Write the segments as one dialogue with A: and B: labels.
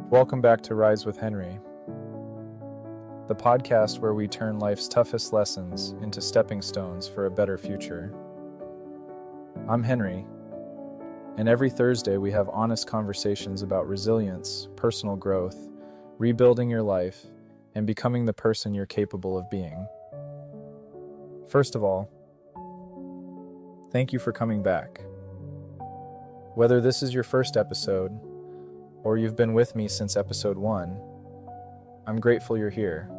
A: Welcome back to Rise with Henry, the podcast where we turn life's toughest lessons into stepping stones for a better future. I'm Henry, and every Thursday we have honest conversations about resilience, personal growth, rebuilding your life, and becoming the person you're capable of being. First of all, thank you for coming back. Whether this is your first episode, or you've been with me since episode 1, I'm grateful you're here.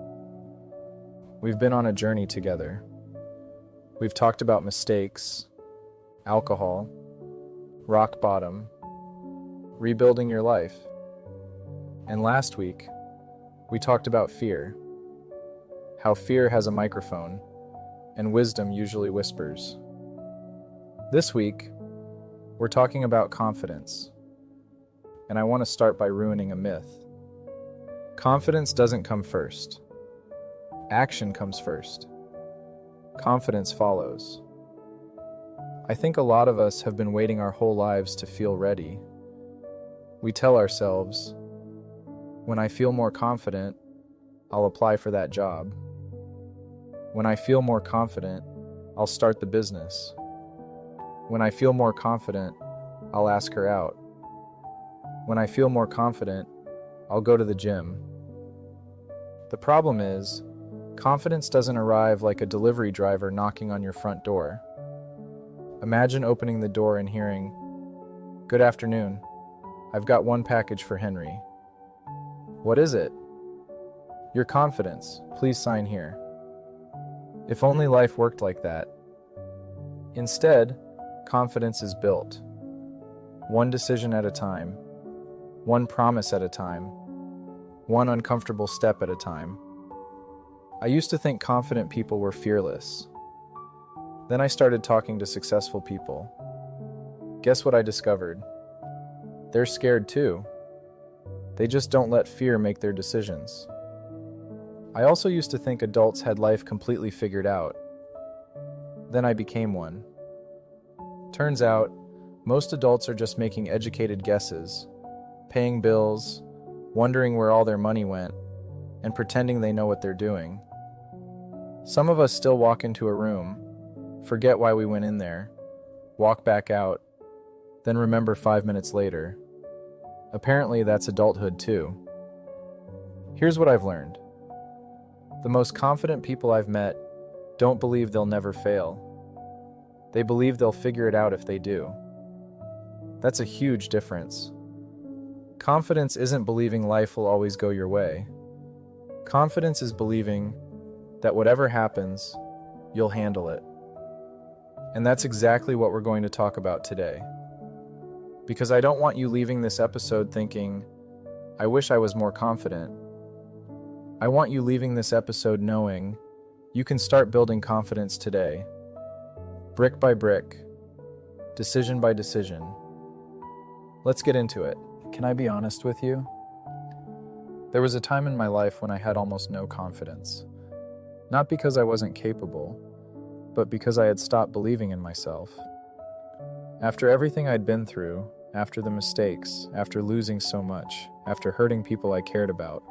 A: We've been on a journey together. We've talked about mistakes, alcohol, rock bottom, rebuilding your life. And last week, we talked about fear, how fear has a microphone, and wisdom usually whispers. This week, we're talking about confidence. And I want to start by ruining a myth. Confidence doesn't come first. Action comes first. Confidence follows. I think a lot of us have been waiting our whole lives to feel ready. We tell ourselves, when I feel more confident, I'll apply for that job. When I feel more confident, I'll start the business. When I feel more confident, I'll ask her out. When I feel more confident, I'll go to the gym. The problem is, confidence doesn't arrive like a delivery driver knocking on your front door. Imagine opening the door and hearing, "Good afternoon. I've got one package for Henry." What is it? Your confidence. Please sign here. If only life worked like that. Instead, confidence is built. One decision at a time. One promise at a time. One uncomfortable step at a time. I used to think confident people were fearless. Then I started talking to successful people. Guess what I discovered? They're scared too. They just don't let fear make their decisions. I also used to think adults had life completely figured out. Then I became one. Turns out, most adults are just making educated guesses, paying bills, wondering where all their money went, and pretending they know what they're doing. Some of us still walk into a room, forget why we went in there, walk back out, then remember 5 minutes later. Apparently that's adulthood too. Here's what I've learned. The most confident people I've met don't believe they'll never fail. They believe they'll figure it out if they do. That's a huge difference. Confidence isn't believing life will always go your way. Confidence is believing that whatever happens, you'll handle it. And that's exactly what we're going to talk about today. Because I don't want you leaving this episode thinking, I wish I was more confident. I want you leaving this episode knowing you can start building confidence today. Brick by brick, decision by decision. Let's get into it. Can I be honest with you? There was a time in my life when I had almost no confidence. Not because I wasn't capable, but because I had stopped believing in myself. After everything I'd been through, after the mistakes, after losing so much, after hurting people I cared about,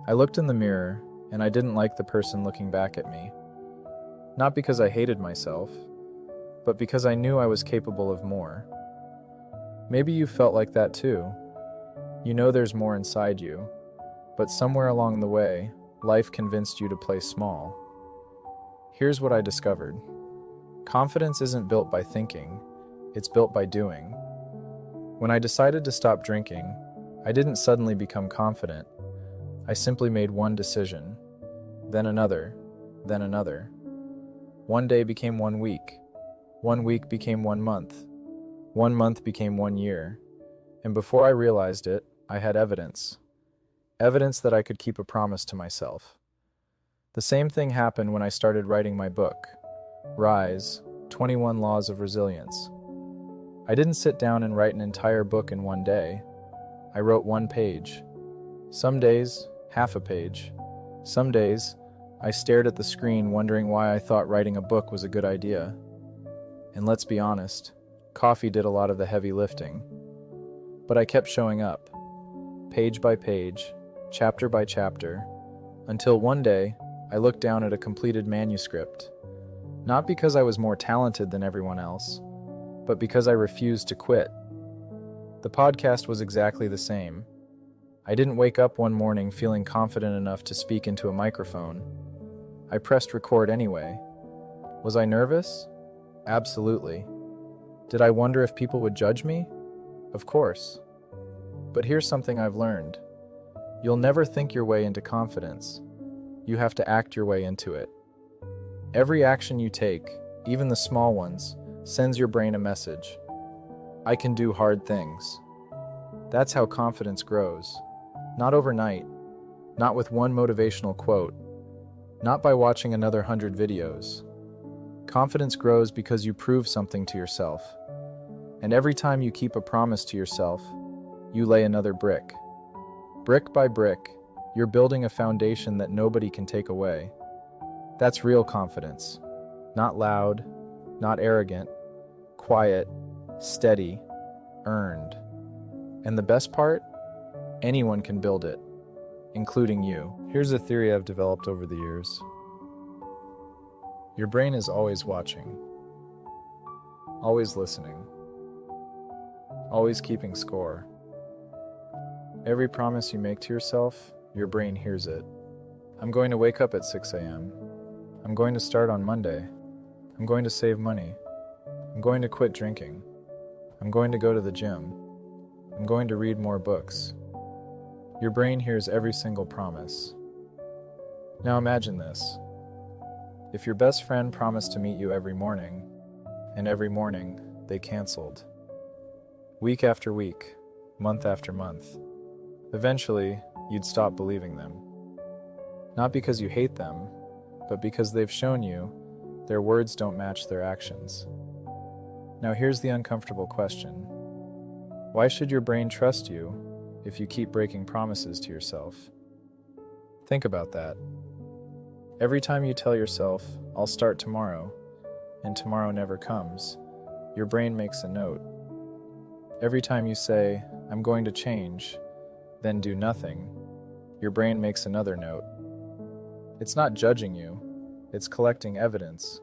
A: I looked in the mirror and I didn't like the person looking back at me. Not because I hated myself, but because I knew I was capable of more. Maybe you felt like that too. You know there's more inside you, but somewhere along the way, life convinced you to play small. Here's what I discovered. Confidence isn't built by thinking, it's built by doing. When I decided to stop drinking, I didn't suddenly become confident. I simply made one decision, then another, then another. One day became 1 week. 1 week became 1 month. 1 month became 1 year, and before I realized it, I had evidence. Evidence that I could keep a promise to myself. The same thing happened when I started writing my book, Rise, 21 Laws of Resilience. I didn't sit down and write an entire book in one day. I wrote 1 page. Some days, half a page. Some days, I stared at the screen wondering why I thought writing a book was a good idea. And let's be honest, coffee did a lot of the heavy lifting. But I kept showing up. page by page, chapter by chapter, until one day I looked down at a completed manuscript, not because I was more talented than everyone else, but because I refused to quit. The podcast was exactly the same. I didn't wake up one morning feeling confident enough to speak into a microphone. I pressed record anyway. Was I nervous? Absolutely. Did I wonder if people would judge me? Of course. But here's something I've learned. You'll never think your way into confidence. You have to act your way into it. Every action you take, even the small ones, sends your brain a message. I can do hard things. That's how confidence grows. Not overnight, not with one motivational quote, not by watching another 100 videos. Confidence grows because you prove something to yourself. And every time you keep a promise to yourself, you lay another brick. Brick by brick, you're building a foundation that nobody can take away. That's real confidence. Not loud, not arrogant, quiet, steady, earned. And the best part? Anyone can build it, including you. Here's a theory I've developed over the years. Your brain is always watching, always listening, always keeping score. Every promise you make to yourself, your brain hears it. I'm going to wake up at 6 a.m. I'm going to start on Monday. I'm going to save money. I'm going to quit drinking. I'm going to go to the gym. I'm going to read more books. Your brain hears every single promise. Now imagine this. If your best friend promised to meet you every morning, and every morning they canceled, week after week, month after month, eventually you'd stop believing them. Not because you hate them, but because they've shown you their words don't match their actions. Now here's the uncomfortable question. Why should your brain trust you if you keep breaking promises to yourself? Think about that. Every time you tell yourself, I'll start tomorrow, and tomorrow never comes, your brain makes a note. Every time you say, I'm going to change, then do nothing, your brain makes another note. It's not judging you, it's collecting evidence.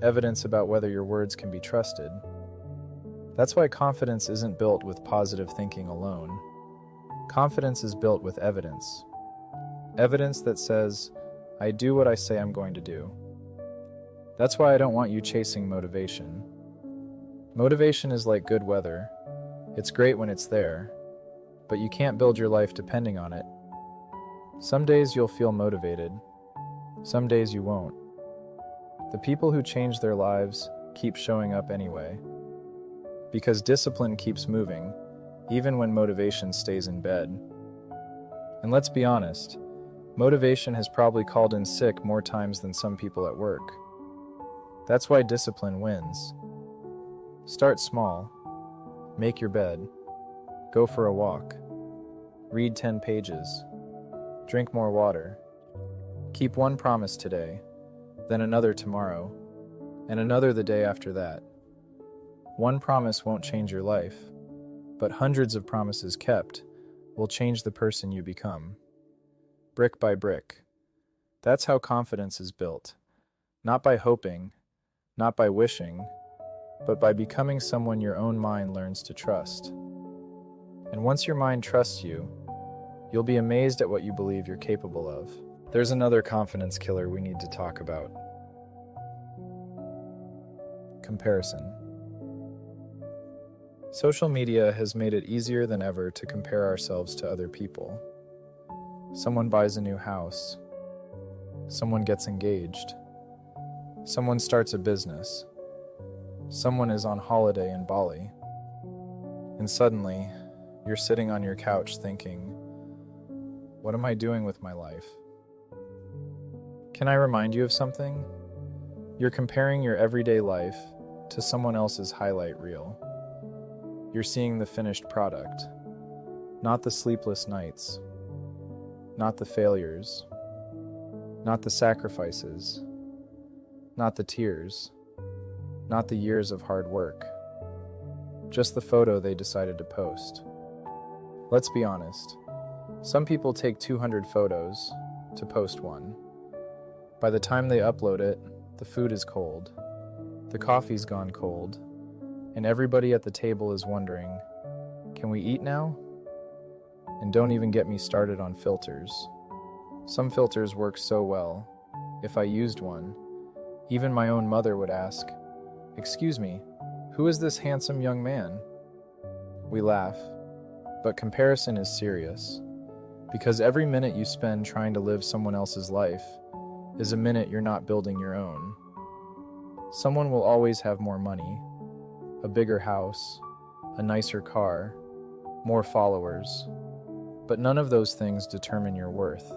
A: Evidence about whether your words can be trusted. That's why confidence isn't built with positive thinking alone. Confidence is built with evidence. Evidence that says, I do what I say I'm going to do. That's why I don't want you chasing motivation. Motivation is like good weather. It's great when it's there, but you can't build your life depending on it. Some days you'll feel motivated. Some days you won't. The people who change their lives keep showing up anyway. Because discipline keeps moving, even when motivation stays in bed. And let's be honest, motivation has probably called in sick more times than some people at work. That's why discipline wins. Start small. Make your bed. Go for a walk. Read 10 pages. Drink more water. Keep one promise today, then another tomorrow, and another the day after that. One promise won't change your life, but hundreds of promises kept will change the person you become. Brick by brick. That's how confidence is built. Not by hoping, not by wishing, but by becoming someone your own mind learns to trust. And once your mind trusts you, you'll be amazed at what you believe you're capable of. There's another confidence killer we need to talk about. Comparison. Social media has made it easier than ever to compare ourselves to other people. Someone buys a new house. Someone gets engaged. Someone starts a business. Someone is on holiday in Bali. And suddenly, you're sitting on your couch thinking, what am I doing with my life? Can I remind you of something? You're comparing your everyday life to someone else's highlight reel. You're seeing the finished product, not the sleepless nights, not the failures, not the sacrifices, not the tears, not the years of hard work, just the photo they decided to post. Let's be honest. Some people take 200 photos to post one. By the time they upload it, the food is cold, the coffee's gone cold, and everybody at the table is wondering, can we eat now? And don't even get me started on filters. Some filters work so well, if I used one, even my own mother would ask, "Excuse me, who is this handsome young man?" We laugh, but comparison is serious, because every minute you spend trying to live someone else's life is a minute you're not building your own. Someone will always have more money, a bigger house, a nicer car, more followers, but none of those things determine your worth.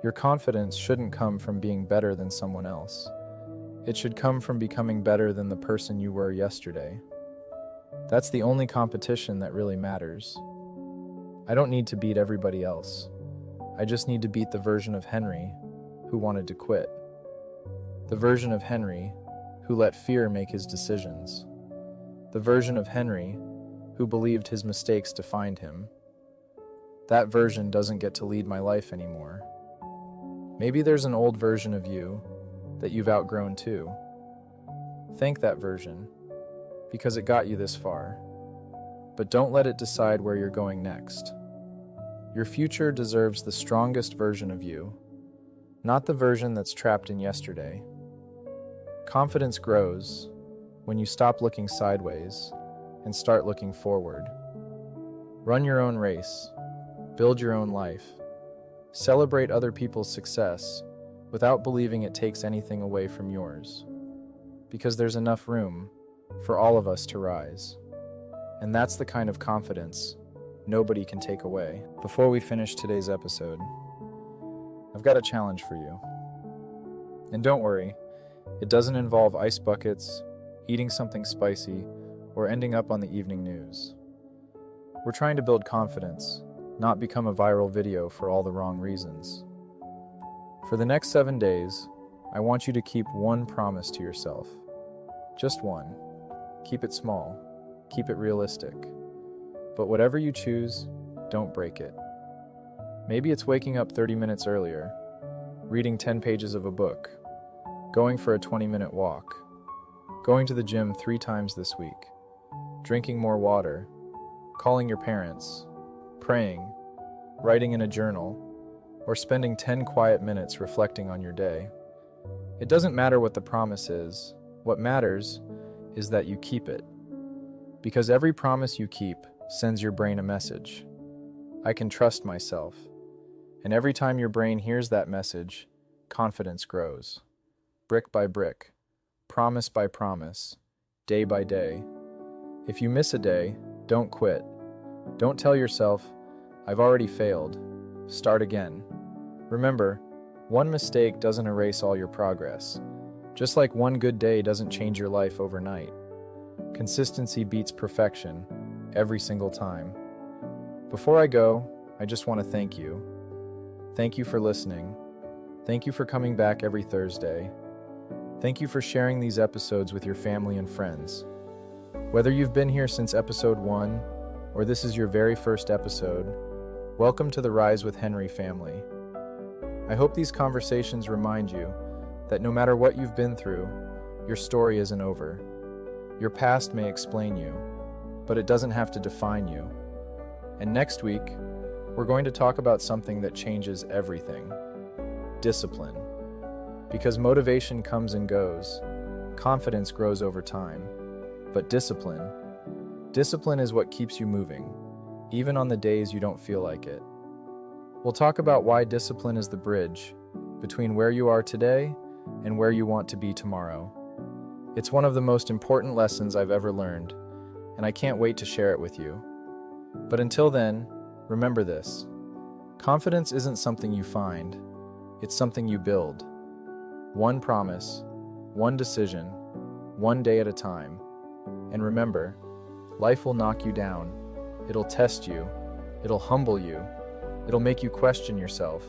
A: Your confidence shouldn't come from being better than someone else. It should come from becoming better than the person you were yesterday. That's the only competition that really matters. I don't need to beat everybody else. I just need to beat the version of Henry who wanted to quit. The version of Henry who let fear make his decisions. The version of Henry who believed his mistakes defined him. That version doesn't get to lead my life anymore. Maybe there's an old version of you that you've outgrown too. Thank that version, because it got you this far. But don't let it decide where you're going next. Your future deserves the strongest version of you, not the version that's trapped in yesterday. Confidence grows when you stop looking sideways and start looking forward. Run your own race, build your own life, celebrate other people's success without believing it takes anything away from yours, because there's enough room for all of us to rise. And that's the kind of confidence nobody can take away. Before we finish today's episode, I've got a challenge for you. And don't worry, it doesn't involve ice buckets, eating something spicy, or ending up on the evening news. We're trying to build confidence, not become a viral video for all the wrong reasons. For the next 7 days, I want you to keep one promise to yourself. Just one. Keep it small. Keep it realistic. But whatever you choose, don't break it. Maybe it's waking up 30 minutes earlier, reading 10 pages of a book, going for a 20-minute walk, going to the gym 3 times this week, drinking more water, calling your parents, praying, writing in a journal, or spending 10 quiet minutes reflecting on your day. It doesn't matter what the promise is. What matters is that you keep it. Because every promise you keep sends your brain a message. I can trust myself. And every time your brain hears that message, confidence grows. Brick by brick, promise by promise, day by day. If you miss a day, don't quit. Don't tell yourself, "I've already failed." Start again. Remember, one mistake doesn't erase all your progress. Just like one good day doesn't change your life overnight. Consistency beats perfection every single time. Before I go, I just want to thank you. Thank you for listening. Thank you for coming back every Thursday. Thank you for sharing these episodes with your family and friends. Whether you've been here since episode 1 or this is your very first episode, welcome to the Rise with Henry family. I hope these conversations remind you that no matter what you've been through, your story isn't over. Your past may explain you, but it doesn't have to define you. And next week, we're going to talk about something that changes everything: discipline. Because motivation comes and goes, confidence grows over time. But discipline is what keeps you moving, even on the days you don't feel like it. We'll talk about why discipline is the bridge between where you are today and where you want to be tomorrow. It's one of the most important lessons I've ever learned, and I can't wait to share it with you. But until then, remember this: confidence isn't something you find, it's something you build. One promise, one decision, one day at a time. And remember, life will knock you down. It'll test you. It'll humble you. It'll make you question yourself.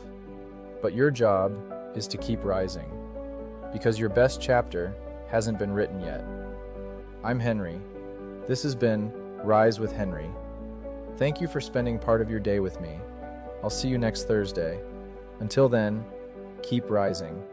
A: But your job is to keep rising, because your best chapter hasn't been written yet. I'm Henry. This has been Rise with Henry. Thank you for spending part of your day with me. I'll see you next Thursday. Until then, keep rising.